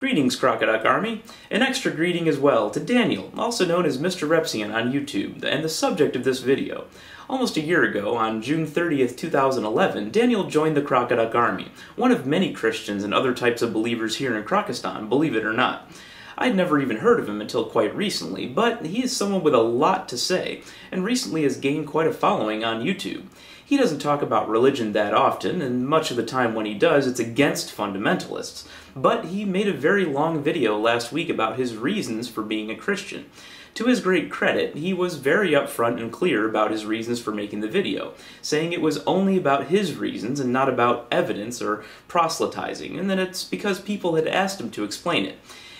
Greetings, Crocoduck Army. An extra greeting as well to Daniel, also known as MrRepzion on YouTube, and the subject of this video. Almost a year ago, on June 30th, 2011, Daniel joined the Crocoduck Army, one of many Christians and other types of believers here in Crocostan, believe it or not. I'd never even heard of him until quite recently, but he is someone with a lot to say, and recently has gained quite a following on YouTube. He doesn't talk about religion that often, and much of the time when he does, it's against fundamentalists. But he made a very long video last week about his reasons for being a Christian. To his great credit, he was very upfront and clear about his reasons for making the video, saying it was only about his reasons and not about evidence or proselytizing, and that it's because people had asked him to explain it.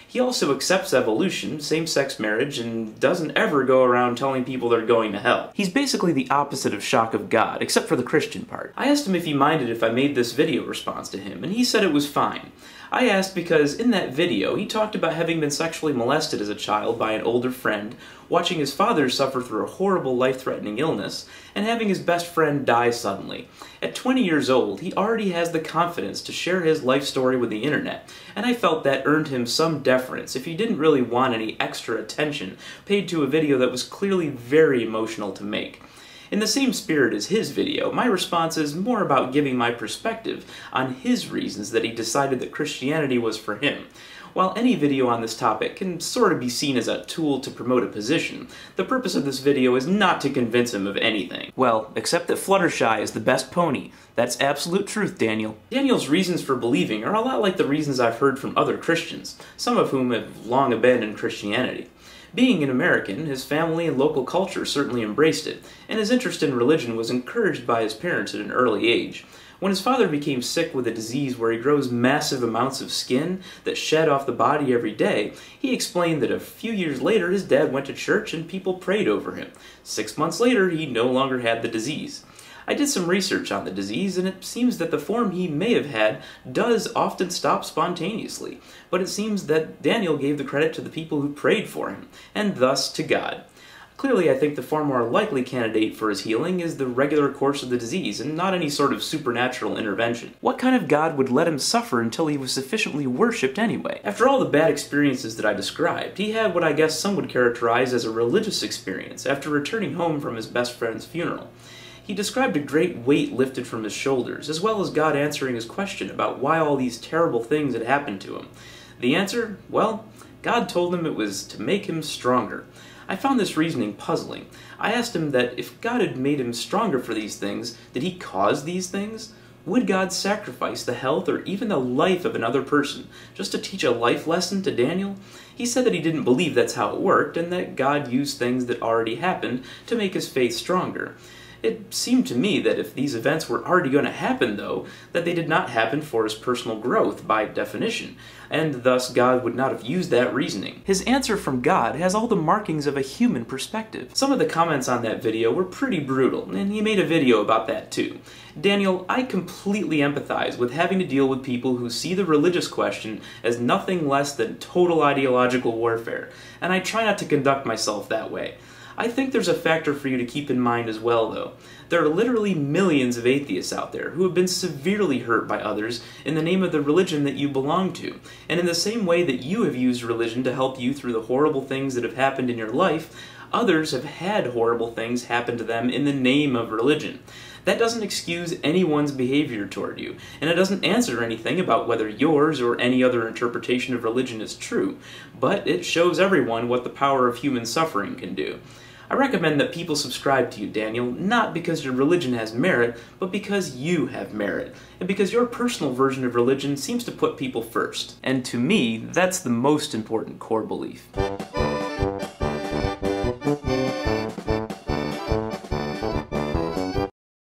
He also accepts evolution, same-sex marriage, and doesn't ever go around telling people they're going to hell. He's basically the opposite of shock of God, except for the Christian part. I asked him if he minded if I made this video response to him, and he said it was fine. I asked because in that video, he talked about having been sexually molested as a child by an older friend, watching his father suffer through a horrible life-threatening illness, and having his best friend die suddenly. At 20 years old, he already has the confidence to share his life story with the internet, and I felt that earned him some deference if he didn't really want any extra attention paid to a video that was clearly very emotional to make. In the same spirit as his video, my response is more about giving my perspective on his reasons that he decided that Christianity was for him. While any video on this topic can sort of be seen as a tool to promote a position, the purpose of this video is not to convince him of anything. Well, except that Fluttershy is the best pony. That's absolute truth, Daniel. Daniel's reasons for believing are a lot like the reasons I've heard from other Christians, some of whom have long abandoned Christianity. Being an American, his family and local culture certainly embraced it, and his interest in religion was encouraged by his parents at an early age. When his father became sick with a disease where he grows massive amounts of skin that shed off the body every day, he explained that a few years later his dad went to church and people prayed over him. 6 months later, he no longer had the disease. I did some research on the disease, and it seems that the form he may have had does often stop spontaneously, but it seems that Daniel gave the credit to the people who prayed for him, and thus to God. Clearly, I think the far more likely candidate for his healing is the regular course of the disease, and not any sort of supernatural intervention. What kind of God would let him suffer until he was sufficiently worshipped anyway? After all the bad experiences that I described, he had what I guess some would characterize as a religious experience after returning home from his best friend's funeral. He described a great weight lifted from his shoulders, as well as God answering his question about why all these terrible things had happened to him. The answer? Well, God told him it was to make him stronger. I found this reasoning puzzling. I asked him that if God had made him stronger for these things, did he cause these things? Would God sacrifice the health or even the life of another person just to teach a life lesson to Daniel? He said that he didn't believe that's how it worked, and that God used things that already happened to make his faith stronger. It seemed to me that if these events were already going to happen, though, that they did not happen for his personal growth by definition, and thus God would not have used that reasoning. His answer from God has all the markings of a human perspective. Some of the comments on that video were pretty brutal, and he made a video about that too. Daniel, I completely empathize with having to deal with people who see the religious question as nothing less than total ideological warfare, and I try not to conduct myself that way. I think there's a factor for you to keep in mind as well, though. There are literally millions of atheists out there who have been severely hurt by others in the name of the religion that you belong to, and in the same way that you have used religion to help you through the horrible things that have happened in your life, others have had horrible things happen to them in the name of religion. That doesn't excuse anyone's behavior toward you, and it doesn't answer anything about whether yours or any other interpretation of religion is true, but it shows everyone what the power of human suffering can do. I recommend that people subscribe to you, Daniel, not because your religion has merit, but because you have merit, and because your personal version of religion seems to put people first. And to me, that's the most important core belief.